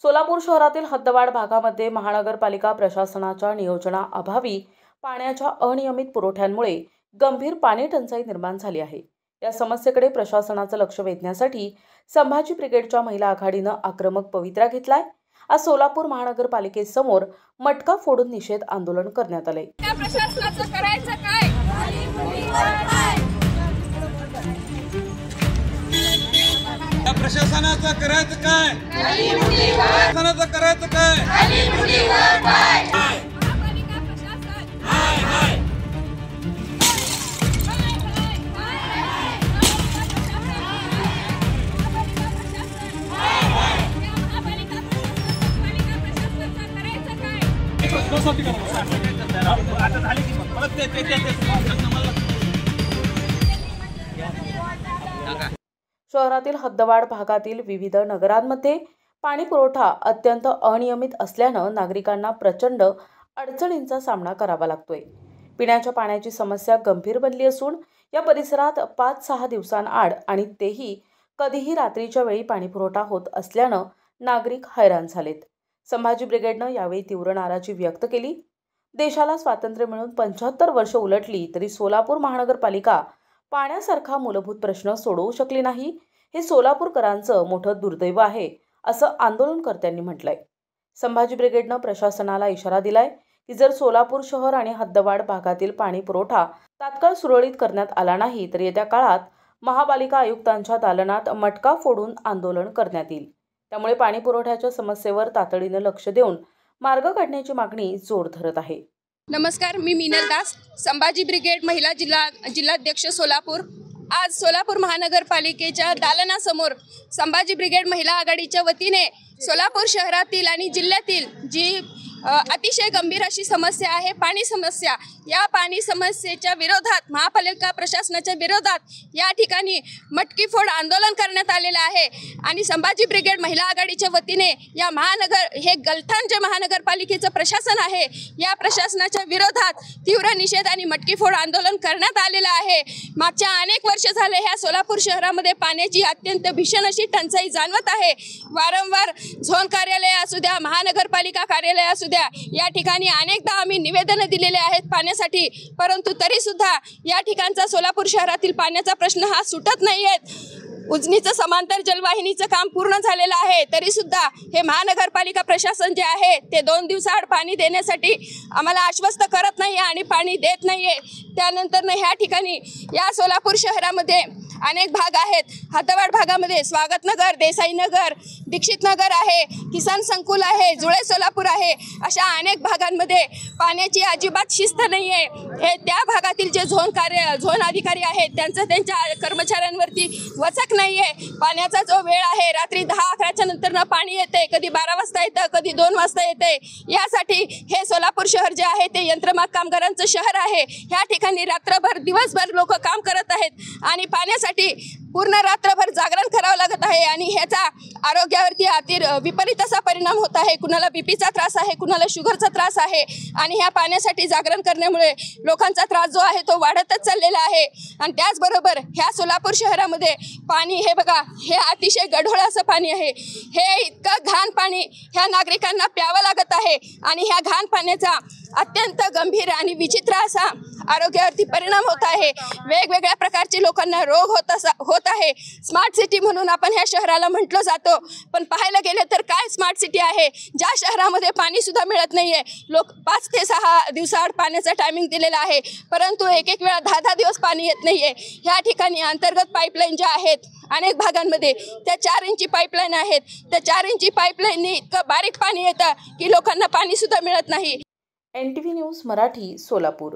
सोलापूर शहरातील हद्दवाढ भागामध्ये महानगरपालिका प्रशासनाच्या नियोजनाअभावी पाण्याच्या अनियमित पुरवठ्यामुळे गंभीर पाणी टंचाई निर्माण झाली आहे। या समस्येकडे प्रशासनाचं लक्ष वेधण्यासाठी संभाजी ब्रिगेडच्या महिला आघाडीनं आक्रमक पवित्रा घेतलाय। आज सोलापूर महानगरपालिकेसमोर मटका फोडून निषेध आंदोलन करण्यात आले। प्रशासनाचं करायचं काय? प्रशासनाचं करायचं काय? प्रशासनाचं करायचं काय? शहरातील हद्दवाढ भागातील विविध नगरांमध्ये पाणी पुरवठा अत्यंत अनियमित असल्यानं नागरिकांना प्रचंड अडचणींचा सामना करावा लागतोय। पिण्याच्या पाण्याची समस्या गंभीर बनली असून या परिसरात 5-6 दिवसांआड आणि तेही कधीही रात्रीच्या वेळी पाणी पुरवठा होत असल्यानं नागरिक हैराण झालेत। संभाजी ब्रिगेडनं यावेळी तीव्र नाराजी व्यक्त केली। देशाला स्वातंत्र्य मिळून 75 वर्ष उलटली तरी सोलापूर महानगरपालिका पाण्यासारखा मूलभूत प्रश्न सोडवू शकली नाही, हे सोलापूरकरांचं मोठं दुर्दैव आहे, असं आंदोलनकर्त्यांनी म्हटलंय। संभाजी ब्रिगेडनं प्रशासनाला इशारा दिलाय की जर सोलापूर शहर आणि हद्दवाढ भागातील पाणी पुरवठा तात्काळ सुरळीत करण्यात आला नाही तर येत्या काळात महापालिका आयुक्तांच्या दालनात मटका फोडून आंदोलन करण्यात येईल। त्यामुळे पाणी पुरवठ्याच्या समस्येवर तातडीनं लक्ष देऊन मार्ग काढण्याची मागणी जोर धरत आहे। नमस्कार, मी मीनल दास, संभाजी ब्रिगेड महिला जिल्हाध्यक्ष सोलापूर। आज सोलापूर महानगरपालिकेच्या दालनासमोर संभाजी ब्रिगेड महिला आघाडीच्या वतीने सोलापूर शहरातील आणि जिल्ह्यातील जी अतिशय गंभीर अशी समस्या आहे, पाणी समस्या, या पाणी समस्येच्या विरोधात महापालिका प्रशासनाच्या विरोधात या ठिकाणी मटकी फोड आंदोलन करण्यात आलेलं आहे। आणि संभाजी ब्रिगेड महिला आघाडीच्या वतीने या हे गलथान जे महानगरपालिकेचं प्रशासन आहे, या प्रशासनाच्या विरोधात तीव्र निषेध आणि मटकी फोड आंदोलन करण्यात आलेलं आहे। मागच्या अनेक वर्ष झाले ह्या सोलापूर शहरामध्ये पाण्याची अत्यंत भीषण अशी टंचाई जाणवत आहे। वारंवार झोन कार्यालय असू द्या, महानगरपालिका कार्यालय असू द्या, या ठिकाणी अनेकदा आम्ही निवेदन दिलेले आहेत पाण्यासाठी, परंतु तरी सुद्धा या ठिकाणचा सोलापूर शहरातील पाण्याचा प्रश्न हा सुटत नाहीये। उजनीचं समांतर जलवाहिनीचं काम पूर्ण झालेलं आहे, तरी सुद्धा हे महानगरपालिका प्रशासन जे आहे ते 2 दिवसाआड पाणी देण्यासाठी आम्हाला आश्वस्त करत नाही आणि पाणी देत नाहीये। त्यानंतर ह्या ठिकाणी या सोलापूर शहरामध्ये अनेक भाग आहेत। हद्दवाढ भागामध्ये स्वागतनगर, देसाईनगर, दीक्षितनगर आहे, किसान संकुल आहे, जुळे सोलापूर आहे, अशा अनेक भागांमध्ये पाण्याची अजिबात शिस्त नाही आहे। हे त्या भागातील जे झोन अधिकारी आहेत त्यांच्या कर्मचाऱ्यांवरती वचक नाही आहे। पाण्याचा जो वेळ आहे रात्री 10-11च्या नंतर पाणी येते, कधी 12 वाजता येतं, कधी 2 वाजता येते। यासाठी हे सोलापूर शहर जे आहे ते यंत्रमाग कामगारांचं शहर आहे। ह्या ठिकाणी रात्रभर दिवसभर लोक काम करत आहेत आणि पाण्यासाठी पूर्ण रात्रभर जागरण करावं लागत आहे आणि ह्याचा आरोग्यावरती विपरीत असा परिणाम होत आहे। कुणाला बीपीचा त्रास आहे, कुणाला शुगरचा त्रास आहे आणि ह्या पाण्यासाठी जागरण करण्यामुळे लोकांचा त्रास जो आहे तो वाढतच चाललेला आहे। आणि त्याचबरोबर ह्या सोलापूर शहरामध्ये पाणी हे बघा, हे अतिशय गढूळ असं पाणी आहे। हे इतकं घाण पाणी ह्या नागरिकांना प्यावं लागत आहे आणि ह्या घाण पाण्याचा अत्यंत गंभीर आणि विचित्र असा आरोग्यावरती परिणाम होत आहे। वेगवेगळ्या प्रकारचे लोकांना रोग होत आहे। स्मार्ट सिटी म्हणून आपण ह्या शहराला म्हटलं जातो, पण पाहायला गेलं तर काय स्मार्ट सिटी आहे ज्या शहरामध्ये पाणी सुद्धा मिळत नाहीये। लोक 5 ते 6 दिवसाआड पाण्याचा टायमिंग दिलेला आहे, परंतु एक वेळा 10 दिवस पाणी येत नाहीये। ह्या ठिकाणी अंतर्गत पाईपलाईन ज्या आहेत अनेक भागांमध्ये त्या 4 इंची पाईपलाईन आहेत, त्या 4 इंची पाईपलाईननी इतकं बारीक पाणी येतं की लोकांना पाणी सुद्धा मिळत नाही। NTV news Marathi, Solapur.